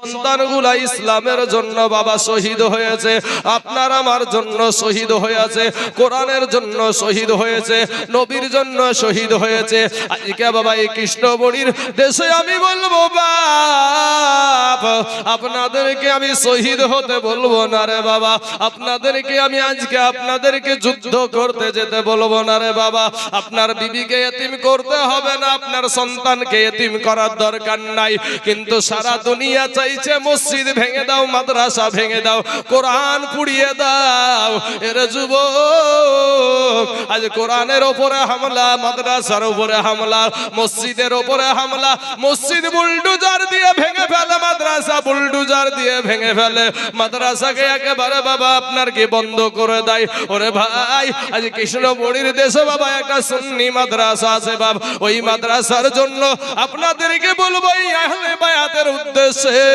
সন্তানগুলা ইসলামের জন্য বাবা শহীদ হয়েছে, আপনার আমার জন্য শহীদ হয়েছে, কোরআনের জন্য শহীদ হয়েছে, নবীর জন্য শহীদ হয়েছে। আজকে বাবা এই কৃষ্ণমণির দেশে আমি বলবো বাপ, আপনাদেরকে আমি শহীদ হতে বলবো না রে বাবা, আপনাদেরকে আমি আজকে আপনাদেরকে যুদ্ধ করতে যেতে বলবো না রে বাবা। আপনার বিবিকে এতিম করতে হবে না, আপনার সন্তানকে এতিম করার দরকার নাই, কিন্তু সারা দুনিয়া চাইছে মসজিদ ভেঙে দাও, মাদ্রাসা ভেঙে দাও, কোরআন পুড়িয়ে দাও। এর যুবক আজ কোরআনের উপরে হামলা, মাদ্রাসার উপরে হামলা, মসজিদের উপরে হামলা, মসজিদ বুলডোজার দিয়ে ভেঙে ফেলে, মাদ্রাসা বুলডোজার দিয়ে ভেঙে ফেলে, মাদ্রাসাকে একেবারে বাবা আপনার কি বন্ধ করে দেয়। ওরে ভাই আজ কৃষ্ণমণির দেশে বাবা একটা সুন্নি মাদ্রাসা আছে বাবা, ওই মাদ্রাসার জন্য আপনাদেরকে বলবো এই আহলে বায়াতের উদ্দেশ্যে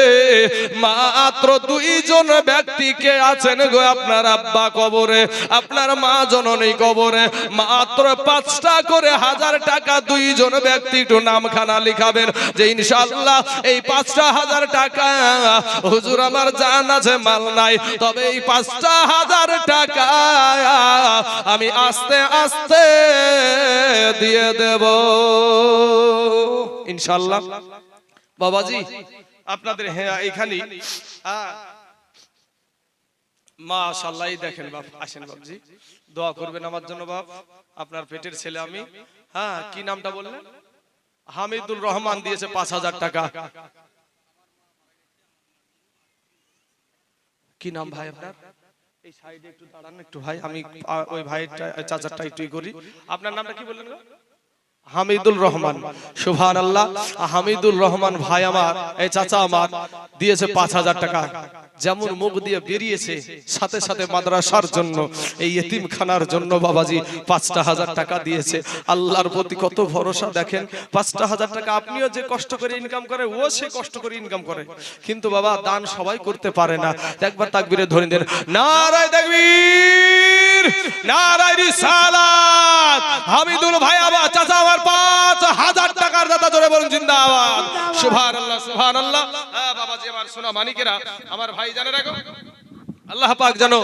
মাত্র 2 জন ব্যক্তিকে আছেন গো আপনার আব্বা কবরে, আপনার মা জননী কবরে, মাত্র 5টা করে 1000 টাকা 2 জন ব্যক্তি একটু নামখানা লিখাবেন যে ইনশাআল্লাহ এই 5টা 1000 টাকা হুজুর আমার জান আছে মাল নাই, তবে এই 5টা 1000 টাকা আমি আস্তে আস্তে দিয়ে দেব ইনশাআল্লাহ। বাবাজি আপনাদের হ্যাঁ এইখানে মাশাআল্লাহ দেখেন বাপ, আসেন বাবজি দোয়া করবেন আমার জন্য বাপ, আপনার পেটের ছেলে আমি। হ্যাঁ কি নামটা বললেন? হামিদুল রহমান দিয়েছে 5000 টাকা। কি নাম ভাই আপনার? এই সাইডে একটু দাঁড়ান একটু ভাই, আমি ওই ভাইটা চাচারটা একটু করি। আপনার নামটা কি বললেন? হামিদুল রহমান। সুবহানাল্লাহ। হামিদুল রহমান ভাই আমার, এই চাচা আমার দিয়েছে 5000 টাকা। যেমন মুখ দিয়ে বেরিয়েছে সাথে সাথে মাদ্রাসার জন্য, এই এতিমখানার জন্য বাবাজি 5টা 1000 টাকা দিয়েছে। আল্লাহর প্রতি কত ভরসা দেখেন। 5টা 1000 টাকা আপনিও যে কষ্ট করে ইনকাম করে, ও সে কষ্ট করে ইনকাম করে, কিন্তু বাবা দান সবাই করতে পারে না। একবার তাকবীরে ধরে দেন, নারায়ে তাকবীর, নারায়ে রিসালাত। হামিদুল ভাই আমার চাচা আমার 5000 টাকার দাতা, জোরে বলুন জিন্দাবাদ। সুবহানাল্লাহ সুবহানাল্লাহ। হ্যাঁ বাবাজি আমার সোনা মানিকেরা, আমার ভাই জানে রাখো, আল্লাহ পাক জানো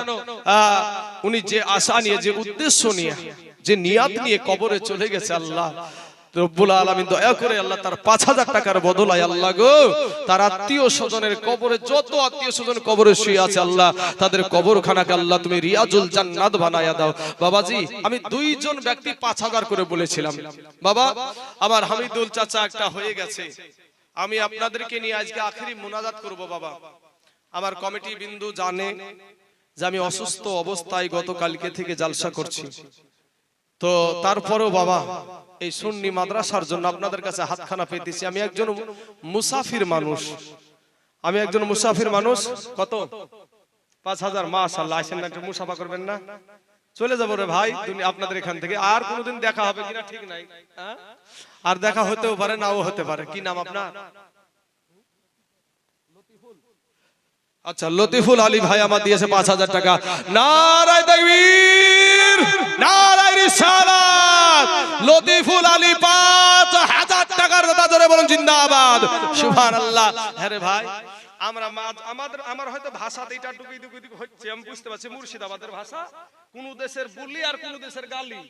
উনি যে আশা নিয়ে, যে উদ্দেশ্য নিয়ে, যে নিয়াত নিয়ে কবরে চলে গেছে, আল্লাহ রব্বুল আলামিন দয়া করে আল্লাহ তার 5000 টাকার বদলায় আল্লাহ গো তার আত্মীয় স্বজনের কবরে, যত আত্মীয় স্বজন কবরে শুয়ে আছে আল্লাহ তাদের কবরখানাকে আল্লাহ তুমি রিয়াজুল জান্নাত বানায়া দাও। বাবাজি আমি 2 জন ব্যক্তি 5000 করে বলেছিলাম বাবা, আমার হামিদুল চাচা একটা হয়ে গেছে। আমি আপনাদেরকে নিয়ে আজকে আখেরি মুনাজাত করব বাবা। আমার কমিটি বিন্দু জানে যে আমি অসুস্থ অবস্থায় গতকালকে থেকে জালসা করছি, তো তারপরেও বাবা এই সুন্নি মাদ্রাসার জন্য আপনাদের কাছে হাতখানা পেতেছি। আমি একজন মুসাফির মানুষ, আমি একজন মুসাফির মানুষ। কত? 5000। মাশাআল্লাহ। আসেন না একটু মুসাফা করবেন না? চলে যাবো রে ভাই আপনাদের এখান থেকে। আর কোনোদিন দেখা হবে কিনা ঠিক নাই, আর দেখা হতেও পারে নাও হতে পারে। কি নাম আপনার? আচ্ছা লতিফুল আলী ভাই আমার দিয়েছে 5000 টাকা। নারায়ে তাকবীর, নারায়ে রিসালাত। লতিফুল আলী 5000 টাকার দাতা, জোরে বলুন জিন্দাবাদ। সুবহানাল্লাহ। হ্যাঁ রে ভাই আমরা আমার হয়তো ভাষাতে এটা টুকি হচ্ছে, আমি বুঝতে পারছি মুর্শিদাবাদের ভাষা, কোন দেশের বুলি আর কোন দেশের গালি।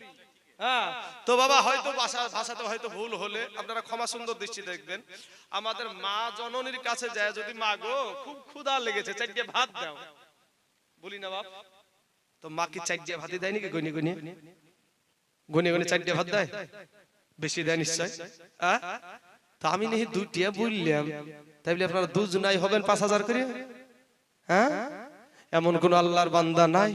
হ্যাঁ তো বাবা হয়তো ভাষাতে হয়তো ভুল হলে আপনারা ক্ষমা সুন্দর দৃষ্টি দেখবেন। আমাদের মা জননীর কাছে যায় যদি, মা গো খুব ক্ষুধা লেগেছে, 4টে ভাত দাও, বলি না বাপ? তো মা কি 4টে ভাতই দেয় নাকি? গনি গনি 4টে ভাত দেয়? বেশি দেয় নিশ্চয়। তা আমি নেই 2টা বললাম, তাইলে আপনারা 2 জনাই হবেন 5000 করে? হ্যাঁ এমন কোন আল্লাহর বান্দা নাই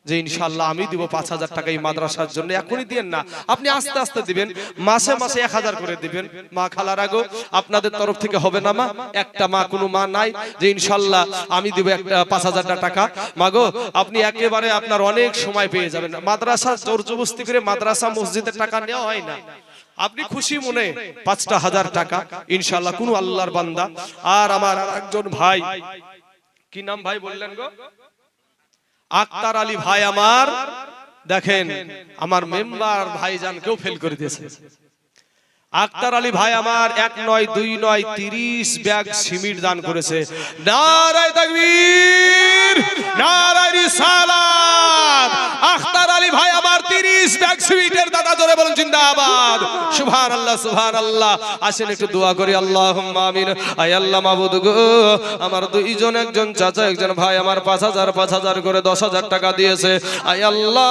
যে ইনশাআল্লাহ আমি দিব 5000 টাকা এই মাদ্রাসার জন্য? এখনই দিবেন না, আপনি আস্তে আস্তে দিবেন, মাসে মাসে 1000 করে দিবেন। মা খালার আগো আপনাদের তরফ থেকে হবে না মা? একটা মা, কোনো মা নাই যে ইনশাআল্লাহ আমি দিব একটা 5000 টাকা? মাগো আপনি একেবারে আপনার অনেক সময় পেয়ে যাবেন। মাদ্রাসা জোর জবরদস্তি করে মাদ্রাসা মসজিদের টাকা নেওয়া হয় না, আপনি খুশি মনে 5টা 1000 টাকা ইনশাআল্লাহ কোন আল্লাহর বান্দা। আর আমার একজন ভাই, কি নাম ভাই বললেন গো? আক্তার আলী ভাই আমার, দেখেন আমার মেম্বার ভাইজান কেউ ফেল করে দিয়েছে। আক্তার আলী ভাই আমার 1 নয় 2 নয় 30 ব্যাগ সিমেন্ট দান করেছে। নারায়ে তাকবীর, নারায়ে রিসালাত। আক্তার আলী ভাই আমার 30 ব্যাগ সিমেন্টের দাদা, জোরে বলুন জিন্দাবাদ। সুবহানাল্লাহ, সুবহানাল্লাহ। আসেন একটু দোয়া করি, আল্লাহুম্মা আমিন। আয় আল্লাহ মাবুদ গো, আমার দুইজন, একজন চাচা একজন ভাই আমার 5000 করে 10,000 টাকা দিয়েছে। আয় আল্লাহ,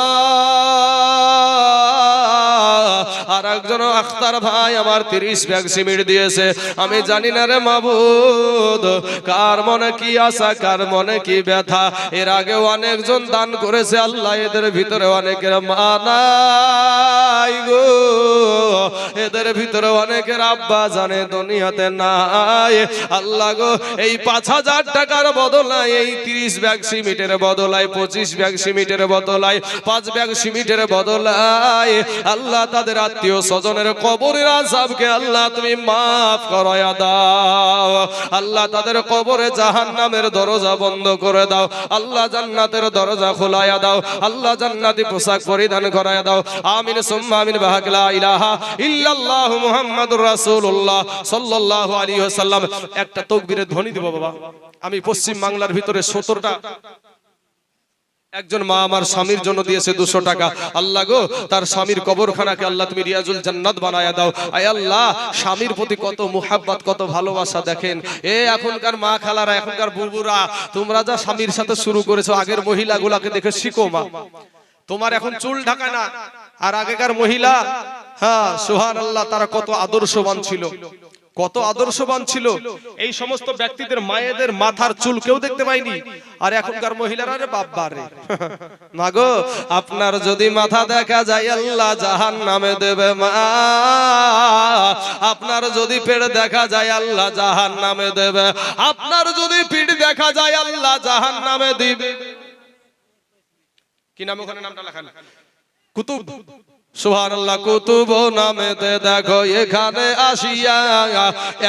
আর একজন আখতার ভাই আমার 30 ব্যাগ সিমেন্ট দিয়েছে। আমি জানি না রে মাবুদ, কার মনে কি আশা, কার মনে কি ব্যথা। এর আগে অনেকজন দান করেছে আল্লাহ, এদের ভিতরে অনেকের মা নাই গো, এদের ভিতরে অনেকের আব্বা জানে দুনিয়াতে নাই। আল্লাহ গো, এই 5000 টাকার বদলায়, এই 30 ব্যাগ সিমেন্টের বদলায়, 25 ব্যাগ সিমেন্টের বদলায়, 5 ব্যাগ সিমেন্টের বদলায় আল্লাহ তাদের আত্মীয় স্বজনের কবরের আযাবকে আল্লাহ তুমি মাফ করায়া দাও। আল্লাহ তাদের কবরে জাহান্নামের দরজা বন্ধ করে দাও, আল্লাহ জান্নাতের দরজা খোলায়া দাও, আল্লাহ জান্নাতি পোশাক পরিধান করায়া দাও। আমিন সুম্মা আমিন। বাহাক লা ইলাহা ইল্লাল্লাহু মুহাম্মাদুর রাসূলুল্লাহ সাল্লাল্লাহু আলাইহি ওয়াসাল্লাম। একটা তাকবীরের ধ্বনি দেব বাবা। আমি পশ্চিম বাংলার ভিতরে 17টা একজন মা আমার স্বামীর জন্য দিয়েছে 200 টাকা। আল্লাহ গো, তার স্বামীর কবরখানাকে আল্লাহ তুমি রিয়াজুল জান্নাত বানায়া দাও। আয় আল্লাহ, স্বামীর প্রতি কত মুহাব্বত, কত ভালোবাসা দেখেন। এখনকার মা খালারা, এখনকার বুবুরা, তোমরা যা স্বামীর সাথে শুরু করেছো, আগের মহিলাগুলোকে দেখে শিখো মা। তোমার এখন চুল ঢাকা না, আর আগেকার মহিলা, হ্যাঁ সুবহানাল্লাহ, তারা কত আদর্শবান ছিল, কত আদর্শবান ছিল। এই সমস্ত ব্যক্তিদের মায়েদের মাথার চুল কেউ দেখতে পায়নি। আর এখনকার মহিলারা রে বাবা রে, মাগো আপনার যদি মাথা দেখা যায় আল্লাহ জাহান্নামে দেবে মা, আপনার যদি পেট দেখা যায় আল্লাহ জাহান্নামে দেবে, আপনার যদি পিঠ দেখা যায় আল্লাহ জাহান্নামে দিবে। কি নাম ওখানে নামটা লেখা? কুতুব। সুবহানাল্লাহ। কুতুব নামেতে দেখো এখানে আসিয়া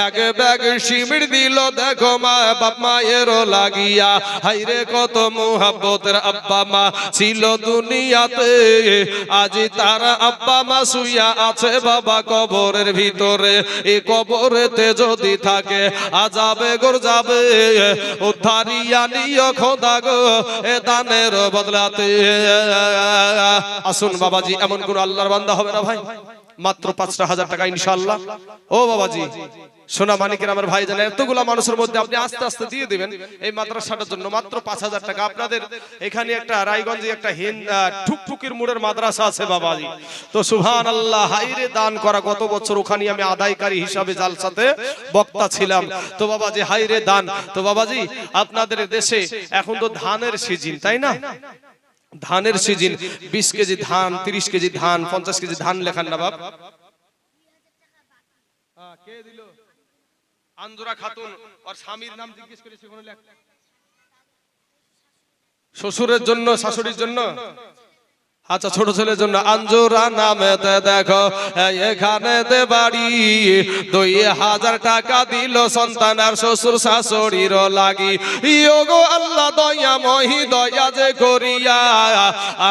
এক ব্যাগ সিমেন্ট দিল, দেখো মা বাপ মায়েরও লাগিয়া। হাইরে কত মুহাব্বতের আব্বা মা ছিল দুনিয়াতে, আজি তারা আব্বা মা শুইয়া আছে বাবা কবরের ভিতরে। এই কবরেতে যদি থাকে আযাবে গর যাবে, উদ্ধারিয়া নিও খোদা গো এ দানের বদলাতে। আসুন বাবাজি, এমন কোন আল্লাহর বান্দা হবে না ভাই, মাত্র 5,000 টাকা ইনশাআল্লাহ। ও বাবাজি, সোনা মানিকের আমার ভাই জানেন, এতগুলা মানুষের মধ্যে আপনি আস্তে আস্তে দিয়ে দিবেন এই মাদ্রাসাটার জন্য মাত্র 5,000 টাকা। আপনাদের এখানে একটা রায়গঞ্জে একটা ঠুকঠুকির মোড়ের মাদ্রাসা আছে বাবাজি, তো সুবহানাল্লাহ, হাইরে দান করা কত বছর ওখানে আমি আদায়কারী হিসাবে জালসাতে বক্তা ছিলাম। তো বাবাজি হাইরে দান। তো বাবাজি, আপনাদের দেশে এখন তো ধানের সিজন, তাই না? ধানের সিজন। 20 কেজি ধান, 30 কেজি ধান, 50 কেজি ধান লেখান না বাপ। কে দিল? আঞ্জুরা খাতুন। আর স্বামীর নাম জিজ্ঞেস করেছে কোন লেখ? শ্বশুরের জন্য, শাশুড়ির জন্য, আচ্ছা ছোট ছেলের জন্য। আঞ্জুরা নামেতে দেখো এখানেতে বাড়ি, 2,000 টাকা দিল সন্তান আর শ্বশুর শাশুড়ির লাগি। ইয়োগো আল্লাহ দয়া মহি দয়া যে করিয়া,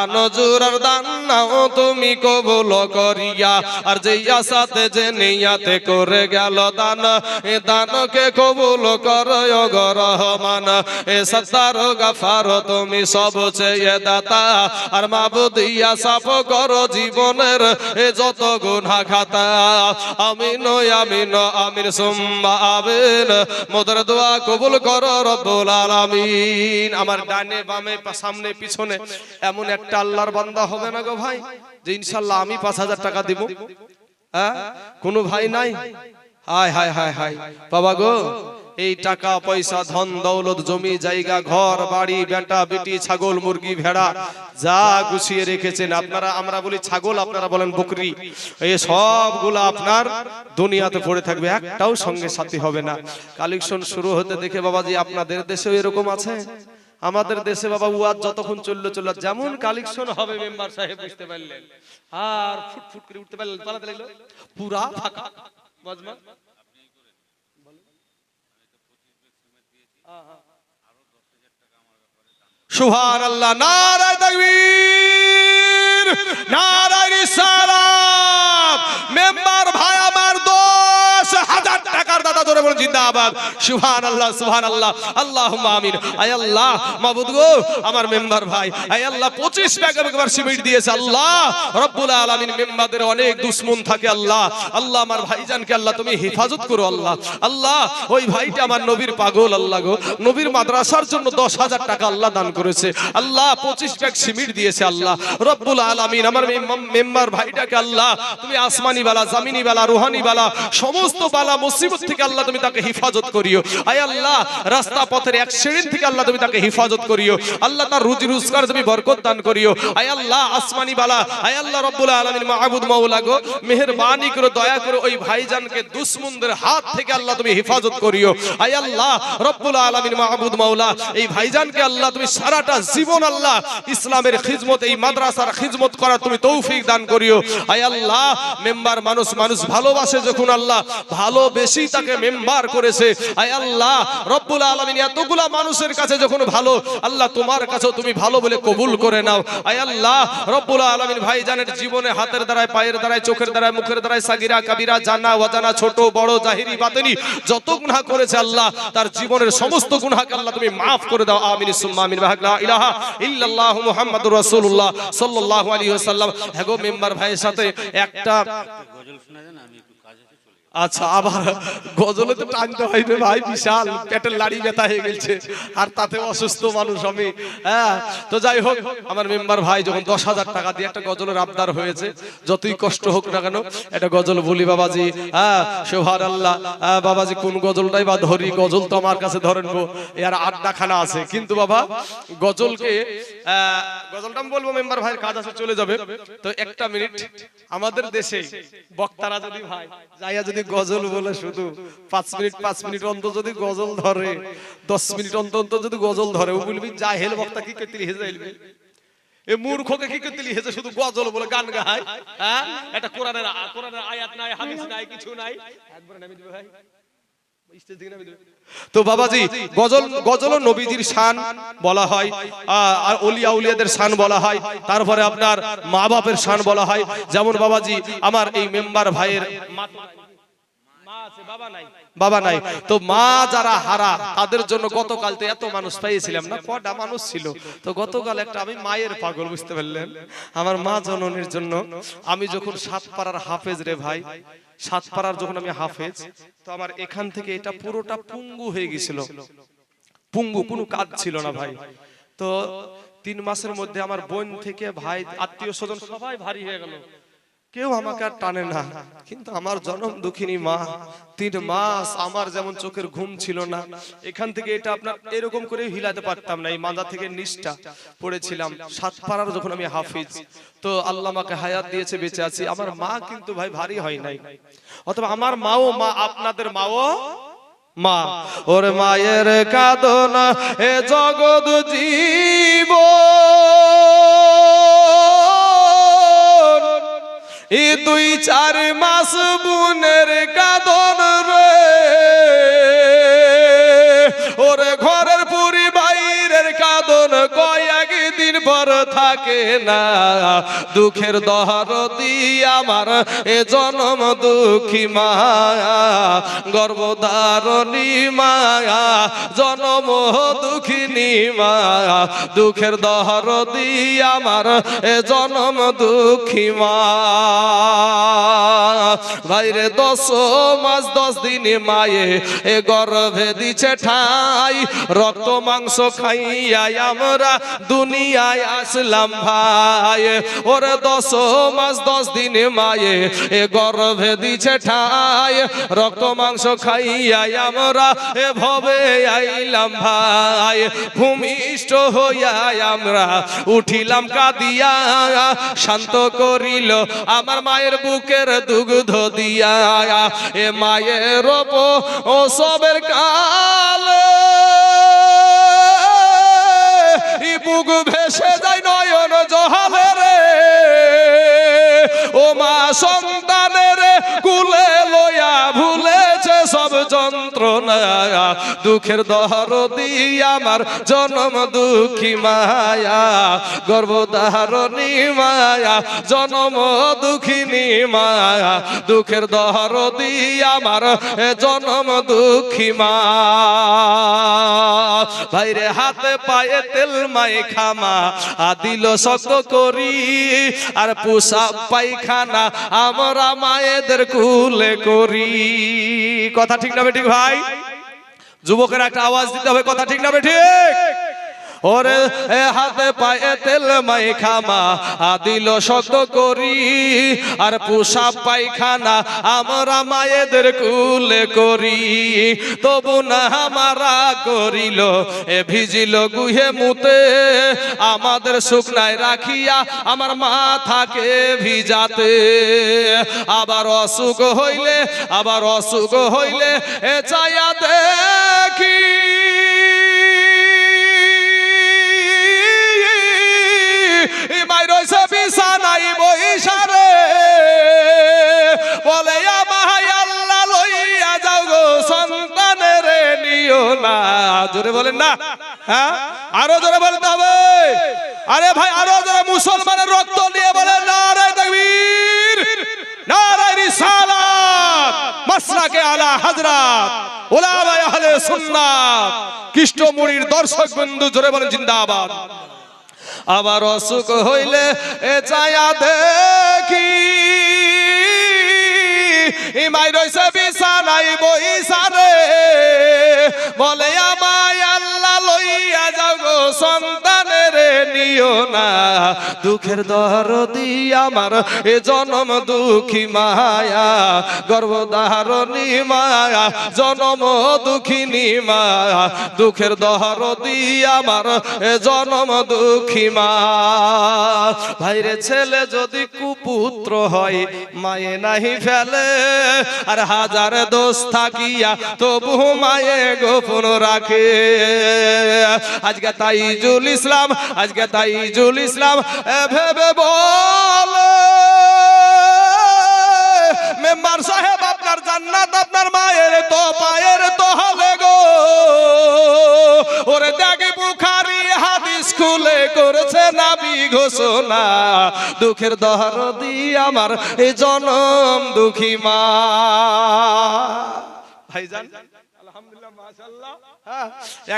আনজুরার দান নাও তুমি কবুল করিয়া। আর যে আশাতে যে নিয়াতে করে গেল দান, এ দানকে কবুল করো গো রহমান। এ সত্তার গাফার তুমি সব চেয়ে দাতা, আর মাবুদ ইয়া সাফ করো জীবনের এ যত গুনাহ খাতা। আমিন আমিন আমিন সুম্মা আমিন। মোদের দোয়া কবুল করো রব্বুল আলামিন। আমার ডানে বামে সামনে পিছনে এমন একটা আল্লাহর বান্দা হবে না গো ভাই যে ইনশাআল্লাহ আমি 5,000 টাকা দিব? হ্যাঁ, কোনো ভাই নাই? হায় হায় হায় হায় বাবা গো, এই টাকা পয়সা ধন দৌলত জমি জায়গা ঘর বাড়ি বেটা বেটি ছাগল মুরগি ভেড়া যা গুছিয়ে রেখেছেন আপনারা, আমরা বলি ছাগল আপনারা বলেন বকরি, এই সবগুলো আপনার দুনিয়াতে পড়ে থাকবে, একটাও সঙ্গে সাথী হবে না। কালেকশন শুরু হতে দেখে বাবাজি আপনাদের দেশেও এরকম আছে? আমাদের দেশে বাবা ওয়াজ যতক্ষণ চললো যেমন কালেকশন হবে মেম্বার সাহেব বুঝতে পারলেন, আর ফুটফুট করে উঠতে পারলেন, পালাতে লাগলো পুরা ফাঁকা মজমা। সুবহানাল্লাহ। নারায়ে তাকবীর, নারায়ে রিসালাত। মেম্বার ভাই আমার কথা জোরে বলুন জিন্দাবাদ সুবহানাল্লাহ সুবহানাল্লাহ আল্লাহুম্মা আমিন। আয় আল্লাহ মাবুদ গো আমার মেম্বার ভাই আয় আল্লাহ 25 ব্যাগ একবার সিমেন্ট দিয়েছে আল্লাহ রব্বুল আলামিন। মেম্বারদের অনেক দুশমন থাকে আল্লাহ, আল্লাহ আমার ভাইজানকে আল্লাহ তুমি হেফাজত করো আল্লাহ। আল্লাহ ওই ভাইটা আমার নবীর পাগল আল্লাহ গো, নবীর মাদ্রাসার জন্য 10,000 টাকা আল্লাহ দান করেছে আল্লাহ, 25 ব্যাগ সিমেন্ট দিয়েছে আল্লাহ রব্বুল আলামিন। আমার মেম্বার ভাইটাকে আল্লাহ তুমি আসমানি বালা জামিনি বালা রুহানি বালা সমস্ত বালা মুসিবত থেকে আল্লাহ তুমি তাকে হেফাজত করিও। আয় আল্লাহ রাস্তা পথের অ্যাক্সিডেন্ট থেকে আল্লাহ তুমি তাকে হেফাজত করিও আল্লাহ, তার রুজি রোজগার তুমি বরকত দান করিও। আয় আল্লাহ আসমানি বালা আয় আল্লাহ রব্বুল আলামিন মাহবুদ মাওলা গো মেহেরবানি করে দয়া করে ওই ভাইজানকে দুশমনদের হাত থেকে আল্লাহ তুমি হেফাজত করিও। আয় আল্লাহ রব্বুল আলামিন মাহবুদ মাওলা এই ভাইজানকে আল্লাহ তুমি সারাটা জীবন আল্লাহ ইসলামের খিদমত এই মাদ্রাসার খিদমত করার তুমি তৌফিক দান করিও। আয় আল্লাহ মেম্বার মানুষ ভালোবাসে যখন আল্লাহ ভালোবেসে তাকে মেম্বার করেছে। আয় আল্লাহ রব্বুল আলামিন এতগুলা মানুষের কাছে যখন ভালো আল্লাহ তোমার কাছেও তুমি ভালো বলে কবুল করে নাও। আয় আল্লাহ রব্বুল আলামিন ভাইজানের জীবনে হাতের দ্বারায় পায়ের দ্বারায় চোখের দ্বারায় মুখের দ্বারায় সাগিরা কাবিরা জানা অজানা ছোট বড় জাহিরি বাতিনি যত গুনাহ করেছে আল্লাহ তার জীবনের সমস্ত গুনাহকে আল্লাহ তুমি maaf করে দাও আমিন সুম্মা আমিন। লা ইলাহা ইল্লাল্লাহু মুহাম্মাদুর রাসূলুল্লাহ সাল্লাল্লাহু আলাইহি ওয়াসাল্লাম। হ্যাঁ গো মেম্বার ভাইয়ের সাথে একটা গজল শোনা দেন, আমি একটু কাজে চলে যাই। আচ্ছা আবার গজলে তো টানতে হয় রে ভাই, বিশাল পেটের লাড়ি ব্যথা হয়ে গেছে আর তাতে অসুস্থ মানুষ আমি। হ্যাঁ তো যাই হোক আমার মেম্বার ভাই যখন 10,000 টাকা দিয়ে একটা গজলের আবদার হয়েছে, যতই কষ্ট হোক না কেন একটা গজল বলি বাবাজি। হ্যাঁ সুবহানাল্লাহ বাবাজি কোন গজলটাই বা ধরি, গজল তো আমার কাছে ধরেন গো এর আড্ডাখানা আছে, কিন্তু বাবা গজলকে গজলটা আমি বলবো মেম্বার ভাইয়ের কাজ আছে চলে যাবে তো একটা মিনিট। আমাদের দেশে বক্তারা যদি ভাই যাইয়া যদি গজল বলে শুধু 5 মিনিট অন্তর যদি গজল ধরে 10 মিনিট অন্তর যদি গজল ধরে ও বলবি জাহেল বক্তা কি করতে লিখে যাইবে, এ মূর্খকে কি করতে লিখেছে শুধু গজল বলে গান গায়। হ্যাঁ এটা কোরআনের আয়াত নাই হাদিস নাই কিছু নাই, একবার নামি দিবে ভাই স্টেজ থেকে নামি দিবে। তো বাবাজি গজল নবীজির শান বলা হয় আর ওলিয়া উলিয়াদের শান বলা হয়, তারপরে আপনার মা বাপের শান বলা হয়। যেমন বাবাজি আমার এই মেম্বার ভাইয়ের বাবা নাই, তো মা যারা হারা তাদের জন্য গতকাল তো এত মানুষ পেয়েছিলাম না, কটা মানুষ ছিল তো গতকাল একটা আমি মায়ের পাগল বুঝতে পারলেন আমার মা জননীর জন্য। আমি যখন 7 পাড়ার হাফেজ রে ভাই, 7 পাড়ার যখন আমি হাফেজ তো আমার এখান থেকে এটা পুরোটা পুঙ্গু হয়ে গেছিল, পুঙ্গু কোনো কাজ ছিল না ভাই। তো 3 মাসের মধ্যে আমার বোন থেকে ভাই আত্মীয় স্বজন সবাই ভারী হয়ে গেল, কেউ আমাকে আর টানে না। কিন্তু আমার জনম দুঃখিনী মা 3 মাস আমার যেমন চোখের ঘুম ছিল না, এখান থেকে এটা আপনার এরকম করে হিলাতে পারতাম না, এই মাথা থেকে নিচটা পড়েছিলাম। 7 পাড়ার যখন আমি হাফিজ তো আল্লাহ আমাকে হায়াত দিয়েছে, বেঁচে আছি। আমার মা কিন্তু ভাই ভারী হয় নাই, অথবা আমার মাও মা আপনাদের মাও মা। ওরে মায়ের কাঁদনা এ জগৎ জীব এই 2-4 মাস বুনের কাঁদন রে, ওরে ঘরের পুরি বাইরের কাঁদন কয়েকদিন পর থাকে না। দুঃখের দহরদি আমার এ জনম দুঃখী মায়া, গর্ভধারণী মায়া জনম দুঃখিনী মায়া, দুঃখের দহরদি আমার এ জনম দুঃখী মা। ভাইরে 10 মাস 10 দিন মায়ে এ গর্ভে দিছে ঠাই, রক্ত মাংস খাইয়া আমরা দুনিয়ায় আসলাম ভাই। ওরে 10 মাস 10 দিন মায়ে এ গর্ভে দিছে ঠাই, রক্ত মাংস খাইয়া আমরা এ ভবে আইলাম ভাই। ভূমিষ্ঠ হইয়া আমরা উঠিলাম কাঁদিয়া, শান্ত করিল আমার মায়ের বুকের দুগ্ধ দিয়া। এ মায়ের ও সবের কালে বুক ভেসে যায় নয়ন জহালে রে, ও মা সন্তানের কুলে লইয়া ভুলেছে সব জন্ম যন্ত্রণা দুঃখের দরদি আমার জনম দুঃখী মায়া গর্ভধারণী মায়া জনম দুঃখিনী মায়া দুঃখের দরদি আমার জনম দুঃখী মা ভাইরে হাতে পায়ে তেল মাই খামা দিল শক্ত করি আর পোশাক পায়খানা আমরা মায়েদের কুলে করি কথা ঠিক না বেঠিক ভাই যুবকের একটা আওয়াজ দিতে হবে কথা ঠিক না বেঠিক ওরে হাতে পায়ে তেল মাই খামা দিল শক্ত করি আর পোশাক পায়খানা আমরা মায়েদের কুলে করি তবু না আমারা করিল ভিজিল গুহে মুতে আমাদের শুকনায় রাখিয়া আমার মাথাকে ভিজাতে আবার অসুখ হইলে চাইয়া দেখি বিছানাই বইসারে বলে আমায় আল্লাহ লইয়া যাও গো সন্তানের নিও না জোরে বলেন না হ্যাঁ আরো জোরে বলতে হবে আরে ভাই আরো জোরে মুসলমানের রক্ত নিয়ে বলেন নারে তাকবীর নারে রিসালাত মাসলাকে আলা হযরত উলামা আহলে সুন্নাত কৃষ্ণমুনির দর্শক বন্ধু জোরে বলেন জিন্দাবাদ আবার অসুখ হইলে চায়া দেখি ইমাই রইছে বিছানাই বইসারে বলে আমায় আল্লাহ লইয়া যাও গো সন্তানের নিও না দুঃখের দরদি আমার জনম দুঃখী মায়া গর্ভধারণী মায়া জনম দুঃখিনী মায়া দুঃখের দরদি আমার জনম দুঃখী মা ভাইরে ছেলে যদি কুপুত্র হয় মায়ে নাহি ফেলে আর হাজার দোষ থাকিয়া তবু মায়ে গোপন রাখে আজকে তাইজুল ইসলাম ভেবে বল মেম্বার সাহেব আপনার জান্নাত আপনার মায়ের তো পায়ের তো হলে গো ওরে দেখি বুখারী হাদিস খুলে করেছে নবী ঘোষণা দুঃখের দরদি আমার এই জনম দুঃখী মা ভাইজান আলহামদুলিল্লাহ মাশাআল্লাহ হ্যাঁ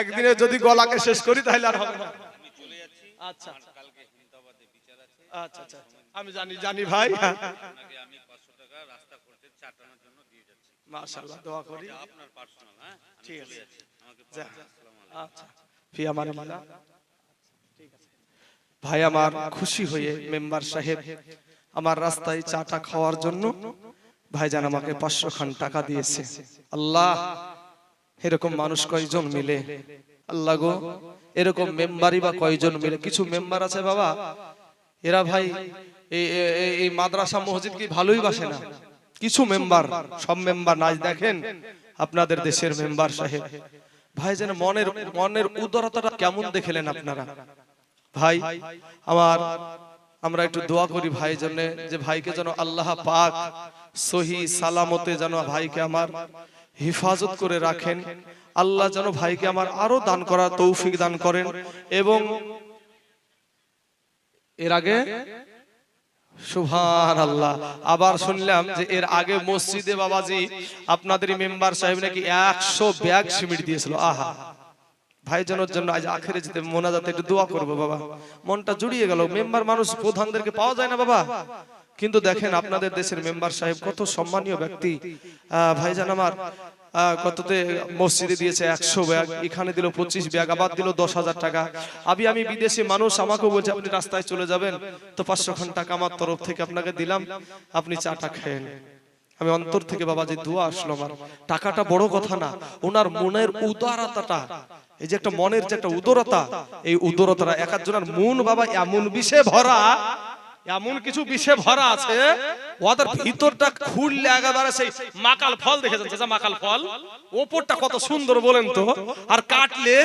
একদিনে যদি গলাকে শেষ করি তাহলে আর হবে না আমি চলে যাচ্ছি আচ্ছা কালকে হিমতাবাদে বিচার আছে আচ্ছা আমি জানি ভাই আপনাকে আমি 500 টাকা রাস্তা করতে চাটানোর জন্য দিয়ে যাচ্ছি মাশাআল্লাহ দোয়া করি আপনার পার্সোনাল হ্যাঁ আমি ঠিক চলে আছে যাচ্ছি আমাকে যা। আসসালামু আলাইকুম আচ্ছা ফি আমানিল্লাহ ঠিক আছে ভাই আমার খুশি হয়ে মেম্বার সাহেব আমার রাস্তায় চাটা খাওয়ার জন্য ভাইজান আমাকে 500 খান টাকা দিয়েছে আল্লাহ এরকম মানুষ কয়জন মিলে আল্লাহ গো এরকম মেম্বারই বা কয়জন মিলে কিছু মেম্বার আছে বাবা এরা ভাই এই মাদ্রাসা মসজিদ কি ভালোই বাসে না কিছু মেম্বার সব মেম্বার নাচ দেখেন আপনাদের দেশের মেম্বার সাহেব ভাই যেন মনের উদারতাটা কেমন দেখলেন আপনারা ভাই আমরা একটু দোয়া করি ভাই জন্য যে ভাইকে যেন আল্লাহ পাক সহি সালামতে যেন ভাইকে আমার হিফাজত করে রাখেন আল্লাহ যেন ভাইকে আমার আরো দান করার তৌফিক দান করেন এবং এর আগে সুবহানাল্লাহ আবার শুনলাম যে এর আগে মসজিদে বাবাজি আপনাদের মেম্বার সাহেব নাকি 100 ব্যাগ সিমেন্ট দিয়েছিল আহা ভাইজানের জন্য আজ আখেরে যেতে মোনাজাতে একটু দোয়া করব বাবা মনটা জুড়িয়ে গেল মেম্বার মানুষ প্রধানদেরকে পাওয়া যায় না বাবা কিন্তু দেখেন আপনাদের দেশের মেম্বার সাহেব কত সম্মানীয় ব্যক্তি ভাইজান আমার কততে মসজিদে দিয়েছে 100 ব্যাগ এখানে দিল 25 ব্যাগ আবার দিল 10,000 টাকা আমি বিদেশি মানুষ আমাকে বলছে আপনি রাস্তায় চলে যাবেন তো 500 খান টাকা আমার তরফ থেকে আপনাকে দিলাম আপনি চাটা খেয়েন আমি অন্তর থেকে বাবাজি দোয়া আসলো আমার টাকাটা বড় কথা না ওনার মনের উদারতাটা এই যে একটা মনের যে একটা উদারতা এই উদারতাটা একজনের মন বাবা এমন বিষে ভরা এমন কিছু বিষে ভরা আছে ওদের ভিতরটা খুললে একেবারে সেই মাকাল ফল দেখে যাচ্ছে মাকাল ফল ওপরটা কত সুন্দর বলেন তো আর কাটলে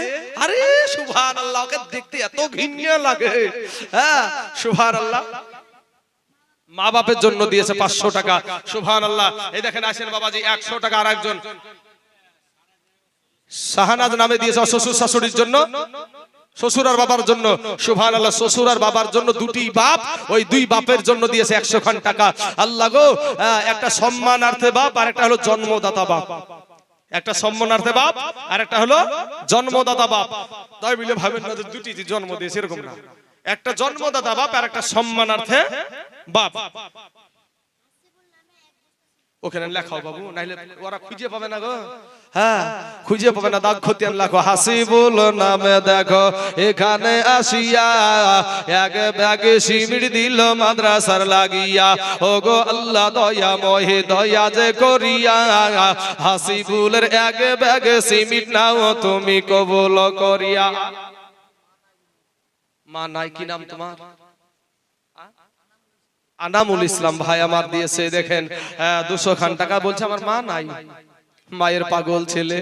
আরে সুবহানাল্লাহ ওকে দেখতে এত ঘৃণা লাগে হ্যাঁ সুবহানাল্লাহ মা বাপের জন্য দিয়েছে 500 টাকা সুবহানাল্লাহ এই দেখেন আসেন বাবাজি 100 টাকা আরেকজন শাহানাজ নামে দিয়েছে শ্বশুর শাশুড়ির জন্য, শ্বশুর আর বাবার জন্য। সুবহানাল্লাহ, শ্বশুর আর বাবার জন্য দুটি বাপ, ওই দুই বাপের জন্য দিয়েছে 100 খান টাকা। আল্লাহ গো, একটা সম্মানার্থে বাপ আর একটা হলো জন্মদাতা বাপ। একটা সম্মানার্থে বাপ আর একটা হলো জন্মদাতা বাপ। তাই বলে ভাবেন না যে দুটি জন্ম দিয়েছে, এরকম না। একটা জন্মদাতা বাপ আর একটা সম্মানার্থে বাপ। ওখানে লেখাও বাবু, নাইলে ওরা খুঁজে পাবে না গো। হ্যাঁ, খুঁজে পাবে না, দাগ খতিয়ান লেখো। হাসিবুল নামে দেখো এখানে আসিয়া এক ব্যাগ সিমিট দিল মাদ্রাসার লাগিয়া। ও গো আল্লাহ দয়াময় দয়া যে করিয়া, হাসিবুলের এক ব্যাগ সিমিট নাও তুমি কবুল করিয়া। মা নাই, কি নাম তোমার? আনামুল ইসলাম ভাই আমার দিয়েছে, দেখেন 200 খান টাকা। বলছে আমার মা নাই, মায়ের পাগল ছেলে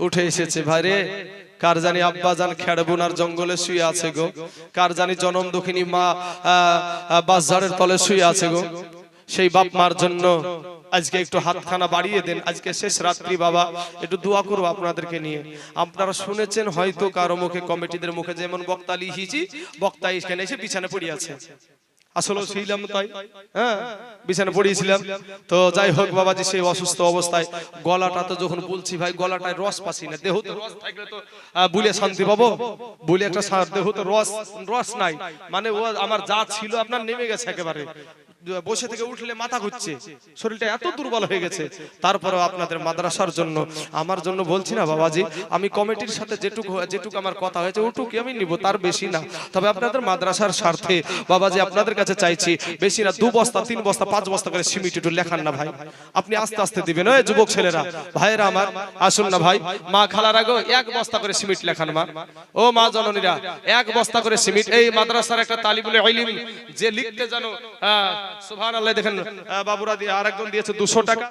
উঠে এসেছে। ভাই রে, কার জানি আব্বা জান খেড়বুনার জঙ্গলে শুয়ে আছে গো, কার জানি জনম দুঃখিনী মা বাজারের তলে শুয়ে আছে গো। সেই বাপ মার জন্য আজকে একটু হাতখানা বাড়িয়ে দেন। আজকে শেষ রাত্রি বাবা, একটু দোয়া করব আপনাদেরকে নিয়ে। আপনারা শুনেছেন হয়তো কারো মুখে, কমিটিদের মুখে, যেমন বক্তা লিখেছি, বক্তা এখানে এসে বিছানে পড়ে আছে। আসলে ছিলাম তাই, হ্যাঁ, বিছানা পড়িয়েছিলাম। তো যাই হোক বাবাজি, সেই অসুস্থ অবস্থায় গলাটা তো যখন বলছি ভাই, গলাটায় রস পাচ্ছি না। দেহ তো রস থাকলে তো বুলে শান্তি পাবো, বুলে একটা দেহ তো রস নাই, মানে ও আমার যা ছিল আপনার নেমে গেছে একেবারে। বসে থেকে উঠলে মাথা ঘুরছে, শরীরটা এত দুর্বল হয়ে গেছে। তারপরেও আপনাদের মাদ্রাসার জন্য, আমার জন্য বলছি না বাবাজি, আমি কমিটির সাথে যেটুকু আমার কথা হয়েছে ওটুকু আমি নিব, তার বেশি না। তবে আপনাদের মাদ্রাসার স্বার্থে বাবাজি আপনাদের কাছে চাইছি, বেশি না 2 বস্তা 3 বস্তা 5 বস্তা করে সিমেন্ট একটু লেখান না ভাই, আপনি আস্তে আস্তে দিবেন। ওই যুবক ছেলেরা, ভাইয়েরা আমার, আসুন না ভাই, মা খালার আগে 1 বস্তা করে সিমেন্ট লেখান। মা ও মা জননীরা, 1 বস্তা করে সিমেন্ট। এই মাদ্রাসার একটা তালিবুল ইলম যে লিখতে জানো, সুবহানাল্লাহ, দেখেন বাবুরা দিয়ে আরেকজন দিয়েছে 200 টাকা।